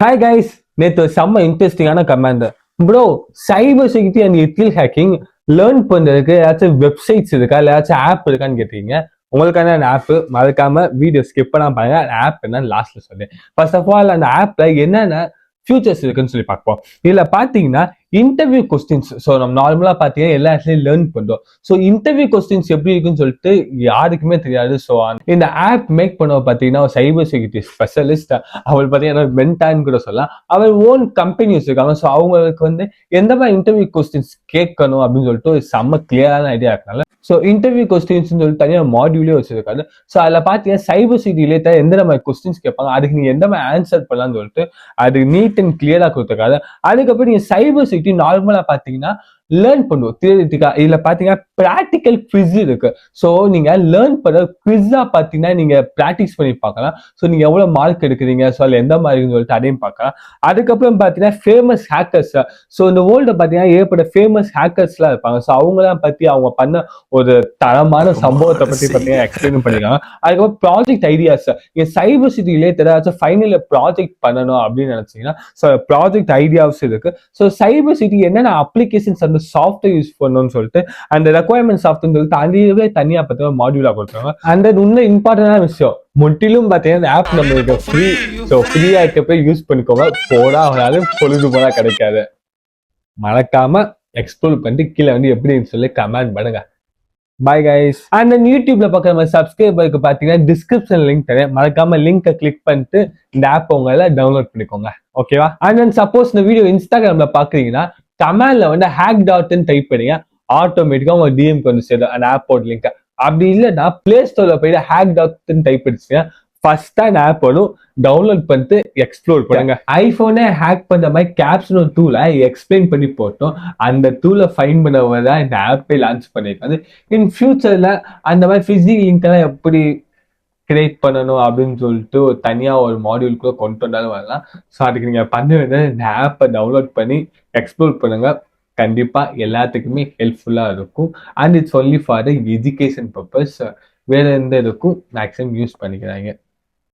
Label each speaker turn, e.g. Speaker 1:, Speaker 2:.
Speaker 1: Hi guys, நேத்து செம்ம இன்ட்ரெஸ்டிங்கான comment bro. Cyber security and ethical hacking learn பண்றதுக்கு ஏதாச்சும் வெப்சைட்ஸ் இருக்கா இல்ல ஏதாச்சும் ஆப் இருக்கான்னு கேட்டீங்க. உங்களுக்கான ஆப் மறக்காம வீடியோ ஸ்கிப் பண்ணாம பாருங்க. ஆப் என்னன்னு லாஸ்ட்ல சொல்றேன். ஃபர்ஸ்ட் ஆஃப் ஆல் அந்த ஆப்ல என்னென்ன ஃபியூச்சர்ஸ் இருக்குன்னு சொல்லி பார்ப்போம். இதுல பாத்தீங்கன்னா இன்டர்வியூ கொஸ்டின்ஸ். ஸோ நம்ம நார்மலா பாத்தீங்கன்னா எல்லா இடத்துலயும் லேர்ன் பண்றோம். ஸோ இன்டர்வியூ கொஸ்டின்ஸ் எப்படி இருக்குன்னு சொல்லிட்டு யாருக்குமே தெரியாது. ஸோ இந்த ஆப் மேக் பண்ண பாத்தீங்கன்னா ஒரு சைபர் செக்யூரிட்டி ஸ்பெஷலிஸ்ட். அவள் பாத்தீங்கன்னா மென்டான்னு கூட சொல்லலாம். அவர் ஓன் கம்பெனி வச்சிருக்காங்க. ஸோ அவங்களுக்கு எந்த மாதிரி இன்டர்வியூ கொஸ்டின்ஸ் கேட்கணும் அப்படின்னு சொல்லிட்டு ஒரு செம்ம கிளியரான ஐடியா இருக்கனால ஸோ இன்டர்வியூ கொஸ்டின்ஸ் சொல்லிட்டு தனியாக மாடியூலே வச்சிருக்காரு. ஸோ அதில் பார்த்தீங்கன்னா சைபர் செக்யூரிட்டி ரிலேட்டட் எந்த மாதிரி கொஸ்டின்ஸ் கேட்பாங்க, அதுக்கு நீங்க எந்த மாதிரி ஆன்சர் பண்ணலாம்னு சொல்லிட்டு அது நீட் அண்ட் கிளியரா கொடுத்துருக்காரு. அதுக்கப்புறம் நீங்க சைபர் செக்யூரிட்டி நார்மலா பாத்தீங்கன்னா லேர்ன் பண்ணுவோம் தியரிட்டிக்கா. இதுல பாத்தீங்கன்னா பிராக்டிக்கல் குவிஸ் இருக்கு. ஸோ நீங்க லேர்ன் பண்ண குவிஸா பாத்தீங்கன்னா நீங்க பிராக்டிஸ் பண்ணி பார்க்கலாம். ஸோ நீங்க எவ்வளவு மார்க் எடுக்கிறீங்க, ஸோ அதுல எந்த மாதிரி சொல்லிட்டு அதையும் பார்க்கலாம். அதுக்கப்புறம் பாத்தீங்கன்னா ஃபேமஸ் ஹேக்கர்ஸ். ஸோ இந்த வேர்ல்டு பாத்தீங்கன்னா ஏற்பட்ட ஃபேமஸ் ஹேக்கர்ஸ் எல்லாம் இருப்பாங்க. ஸோ அவங்களாம் பத்தி அவங்க பண்ண ஒரு தரமான சம்பவத்தை பத்தி பாத்தீங்கன்னா எக்ஸ்பிளைன் பண்ணிருக்காங்க. அதுக்கப்புறம் ப்ராஜெக்ட் ஐடியாஸ். நீங்க சைபர் சிட்டி ரிலேட்டட் ஏதாச்சும் ஃபைனல் ப்ராஜெக்ட் பண்ணணும் அப்படின்னு நினைச்சீங்கன்னா ஸோ ப்ராஜெக்ட் ஐடியாஸ் இருக்கு. ஸோ சைபர் சிட்டி என்னென்ன அப்ளிகேஷன்ஸ் அந்த சாஃப்ட்வேர் யூஸ் பண்ணணும்னு சொல்லிட்டு அந்த ரெக்குவயர்மெண்ட் சாஃப்ட்வேர் சொல்லிட்டு அதுவே தனியா பார்த்தீங்கன்னா மாடியூலா கொடுத்தாங்க. அந்த இன்னும் இம்பார்ட்டன்டான விஷயம் முற்றிலும் பார்த்தீங்கன்னா ஆப் நம்மளுக்கு ஃப்ரீ. ஸோ ஃப்ரீயா இருக்கப்ப யூஸ் பண்ணிக்கோங்க. போடா அவனாலும் பொழுது போனா கிடைக்காது. மறக்காம எக்ஸ்ப்ளோர் பண்ணிட்டு கீழே எப்படின்னு சொல்லி கமெண்ட் பண்ணுங்க. Bye guys. அண்ட் யூடியூப்ல பார்க்குற மாதிரி சப்ஸ்கிரைபருக்கு பார்த்தீங்கன்னா டிஸ்கிரிப்ஷன் லிங்க் தரேன். மறக்காம லிங்கை கிளிக் பண்ணிட்டு இந்த ஆப் உங்களை டவுன்லோட் பண்ணிக்கோங்க. ஓகேவா? அண்ட் தென் சப்போஸ் இந்த வீடியோ இன்ஸ்டாகிராம்ல பாக்குறீங்கன்னா கமெண்ட்ல hack.in டைப் பண்ணீங்க. ஆட்டோமேட்டிக்கா உங்க டிஎம்க்கு சேரும் அந்த ஆப்போட லிங்க். அப்படி இல்லைன்னா பிளே ஸ்டோர்ல போயிட்டு hack.in டைப் பண்ணிச்சுங்க. ஃபர்ஸ்டா இந்த ஆப் டவுன்லோட் பண்ணிட்டு எக்ஸ்ப்ளோர் பண்ணுங்க. ஐபோனே ஹேக் பண்ற மாதிரி கேப்ஸ்னு ஒரு டூலை எக்ஸ்பிளைன் பண்ணி போட்டோம். அந்த டூலை ஃபைன் பண்ணதான் இந்த ஆப்பை லான்ச் பண்ணிருக்காங்க. இன் ஃபியூச்சர்ல அந்த மாதிரி பிசிக்கல் லிங்க் எல்லாம் எப்படி கிரியேட் பண்ணணும் அப்படின்னு சொல்லிட்டு ஒரு தனியா ஒரு மாடியூல்குள்ள கொண்டு வந்தாலும் வரலாம். ஸோ அதுக்கு நீங்க பண்ண வேண்டியது இந்த ஆப்பை டவுன்லோட் பண்ணி எக்ஸ்ப்ளோர் பண்ணுங்க. கண்டிப்பா எல்லாத்துக்குமே ஹெல்ப்ஃபுல்லா இருக்கும். And it's only for the education purpose. வேற எந்த இதுக்கும் மேக்ஸிமம் யூஸ் பண்ணிக்கிறாங்க.